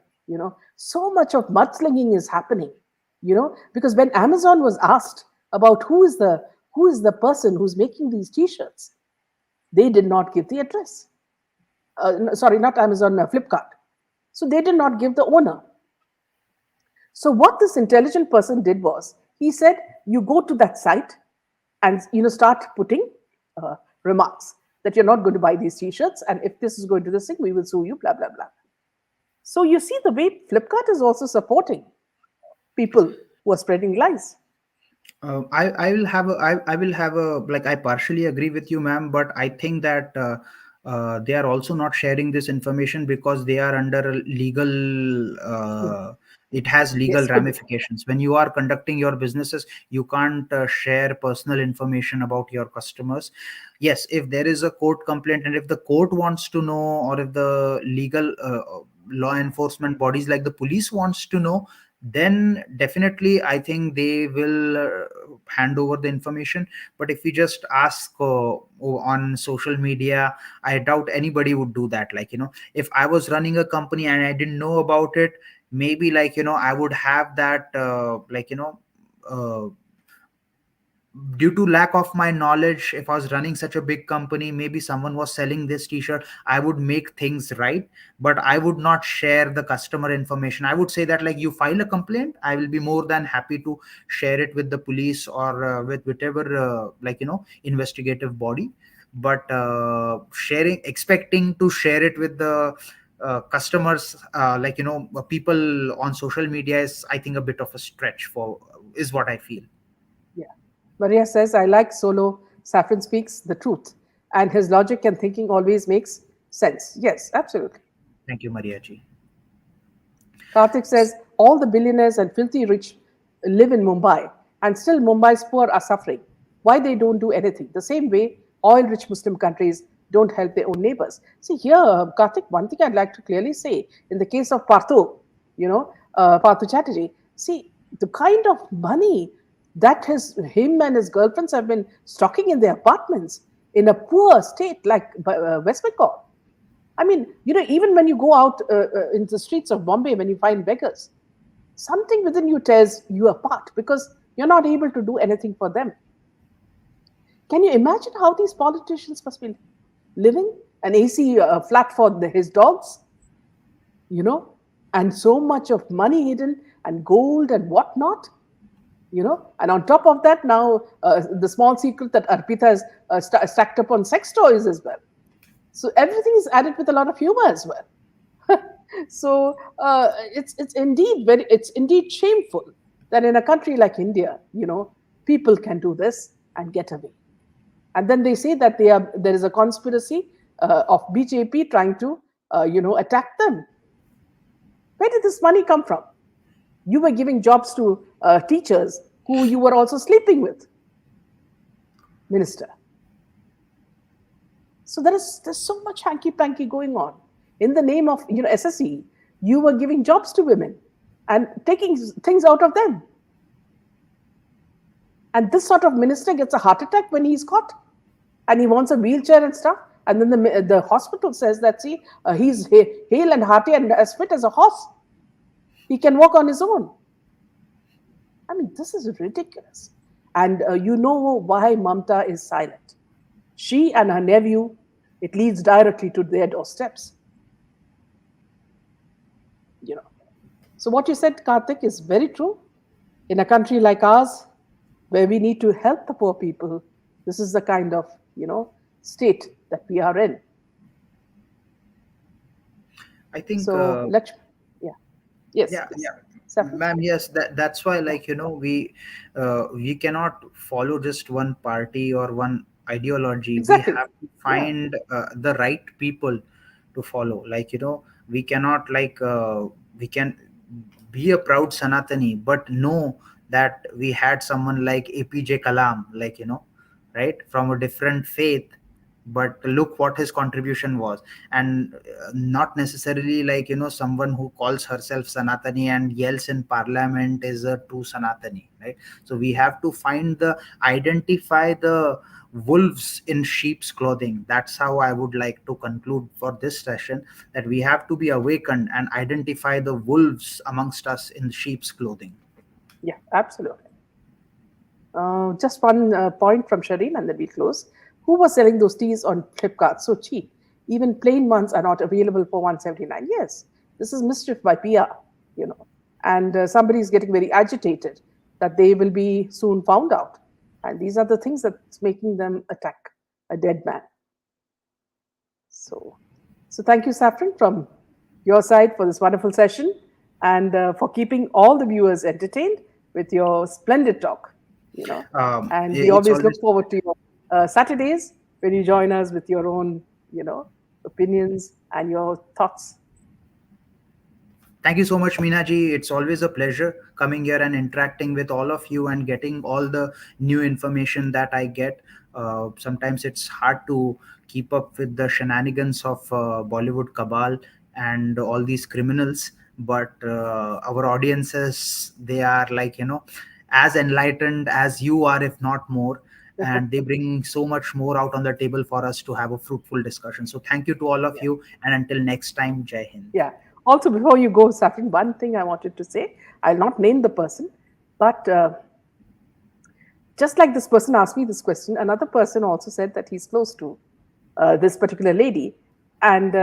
so much of mudslinging is happening, because when Amazon was asked about who is the person who's making these T-shirts, they did not give the address. Sorry, not Amazon, Flipkart. So they did not give the owner. So what this intelligent person did was, he said, you go to that site and start putting remarks that you're not going to buy these T-shirts, and if this is going to this thing, we will sue you, blah, blah, blah. So you see the way Flipkart is also supporting people who are spreading lies. I will have a like, I partially agree with you, ma'am, but I think that they are also not sharing this information because they are under legal it has legal ramifications. When you are conducting your businesses, you can't share personal information about your customers. Yes, if there is a court complaint and if the court wants to know, or if the legal law enforcement bodies like the police wants to know, then definitely I think they will hand over the information. But if we just ask on social media, I doubt anybody would do that. Like, if I was running a company and I didn't know about it, maybe I would have that due to lack of my knowledge, if I was running such a big company, maybe someone was selling this t-shirt, I would make things right, but I would not share the customer information. I would say that, like, you file a complaint, I will be more than happy to share it with the police or with whatever investigative body. But expecting to share it with the customers, people on social media, is, I think, a bit of a stretch, is what I feel. Yeah. Maria says, I like Solo. Saffron speaks the truth, and his logic and thinking always makes sense. Yes, absolutely. Thank you, Maria ji. Karthik says, all the billionaires and filthy rich live in Mumbai, and still Mumbai's poor are suffering. Why they don't do anything? The same way oil-rich Muslim countries don't help their own neighbors. See here, Karthik, one thing I'd like to clearly say, in the case of Parthu, Parthu Chatterjee, see, the kind of money that him and his girlfriends have been stocking in their apartments in a poor state like West Bengal. I mean, even when you go out in the streets of Bombay, when you find beggars, something within you tears you apart because you're not able to do anything for them. Can you imagine how these politicians must be living? An AC flat for his dogs, and so much of money hidden and gold and whatnot. And on top of that, now the small secret that Arpita has stacked up on sex toys as well. So everything is added with a lot of humor as well. So it's indeed shameful that in a country like India, people can do this and get away. And then they say that there is a conspiracy of BJP trying to attack them. Where did this money come from? You were giving jobs to teachers who you were also sleeping with, minister. So there's so much hanky panky going on in the name of SSE. You were giving jobs to women and taking things out of them. And this sort of minister gets a heart attack when he's caught, and he wants a wheelchair and stuff. And then the hospital says that, see, he's hale and hearty and as fit as a horse. He can walk on his own. I mean, this is ridiculous. And you know why Mamta is silent. She and her nephew, it leads directly to their doorsteps. So what you said, Karthik, is very true. In a country like ours, where we need to help the poor people, this is the kind of, state that we are in. I think. So yes. Ma'am, yes, that's why, we cannot follow just one party or one ideology. Exactly. We have to find the right people to follow. We cannot we can be a proud Sanatani, but know that we had someone like APJ Kalam, right, from a different faith, but look what his contribution was. And not necessarily someone who calls herself Sanatani and yells in parliament is a true Sanatani, right? So we have to identify the wolves in sheep's clothing. That's how I would like to conclude for this session, that we have to be awakened and identify the wolves amongst us in sheep's clothing. Yeah, absolutely. Just one point from Shireen and then we close. Who was selling those teas on Flipkart so cheap? Even plain ones are not available for 179. Yes, this is mischief by PR, And somebody is getting very agitated that they will be soon found out. And these are the things that's making them attack a dead man. So thank you, Saffron, from your side for this wonderful session and for keeping all the viewers entertained with your splendid talk. And we always look forward to your Saturdays when you join us with your own, opinions and your thoughts. Thank you so much, Meenaji. It's always a pleasure coming here and interacting with all of you and getting all the new information that I get. Sometimes it's hard to keep up with the shenanigans of Bollywood cabal and all these criminals, but our audiences, they are as enlightened as you are, if not more. And they bring so much more out on the table for us to have a fruitful discussion. So thank you to all of you. And until next time, Jai Hind. Yeah. Also, before you go, Saffron, one thing I wanted to say, I'll not name the person, but just like this person asked me this question, another person also said that he's close to this particular lady. And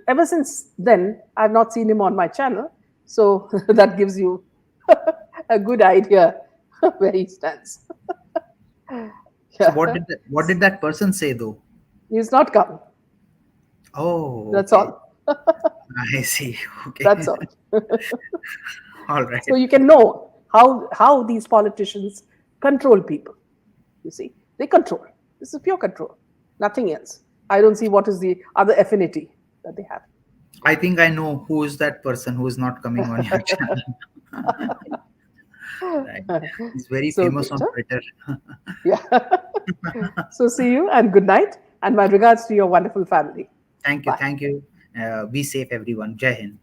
ever since then, I've not seen him on my channel. So that gives you a good idea where he stands. So what did that person say though? He's not come. Oh, that's all. I see. Okay, that's all. All right. So you can know how these politicians control people. You see, they control. This is pure control, nothing else. I don't see what is the other affinity that they have. I think I know who is that person who is not coming on your channel. Right. He's very famous on Twitter. Yeah. So see you and good night. And my regards to your wonderful family. Thank you. Bye. Thank you. Be safe, everyone. Jai Hind.